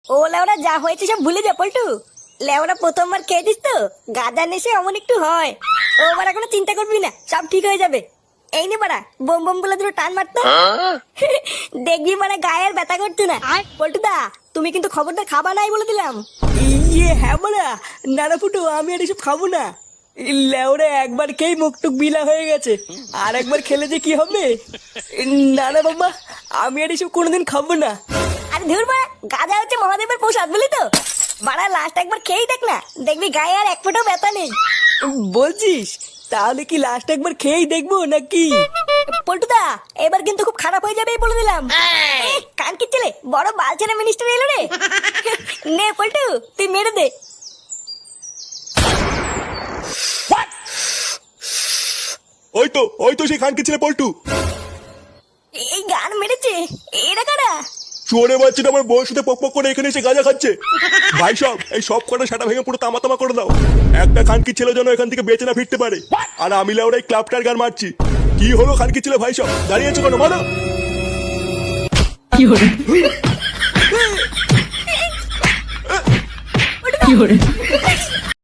ও লেওরা যা হয়েছে সব ভুলে যা পল্টু। লেওরা প্রথমবার খেয়েছিস তো, গাঁজা নেশে অমন একটু হয়। ও বাড়া কোনো চিন্তা করবি না, সব ঠিক হয়ে যাবে। এই নে বাড়া, বোম বোম বলে দুটো টান মারতো। দেখবি মানে গায়ের ব্যথা করছে না। পল্টু দা, তুমি কিন্তু খবরদার খাবা নাই বলে দিলাম। হ্যাঁ বাড়া, নানা ফুটো আমি আর এসব খাবো না। লেওরা একবার খেয়েই মুখটুক বিলা হয়ে গেছে, আর একবার খেলে যে কি হবে। না না বাবা, আমি আর এসব কোনোদিন খাবো না। আরে ধুর বাড়া, গাঁজা হচ্ছে মহাদেবের প্রসাদ বুঝলি তো। বাড়া লাস্ট একবার খেয়েই দেখ না, দেখবি গায়ে আর এক ফোঁটাও ব্যথা নেই। বলছিস? তাহলে কি লাস্ট একবার খেয়েই দেখবো নাকি? পল্টুদা, এবার কিন্তু খুব খারাপ হয়ে যাবে বলে দিলাম। কান কি ছেলে, বড় বালছেনা মিনিস্টার এলো রে। নে পল্টু, তুই মেরে দে। ওই তো সেই খানকে ছেলে পল্টু। এই গান মেরেছে, এরা কারা? শুনে বাচ্চাটা আমার বউয়ের সাথে পক পক করে এখানে এসে গাঁজা খাচ্ছে। ভাই সব এই সব কটা সাটা ভেঙে পুরো তামা তামা করে দাও। একটা খানকি ছেলে যেন এখান থেকে বেঁচে না ফিরতে পারে। আর আমি লাউরা এই ক্লাবটার গান মারছি। কি হলো খানকি ছেলে ভাই সব দাঁড়িয়ে আছো কেন বলো? কি হরে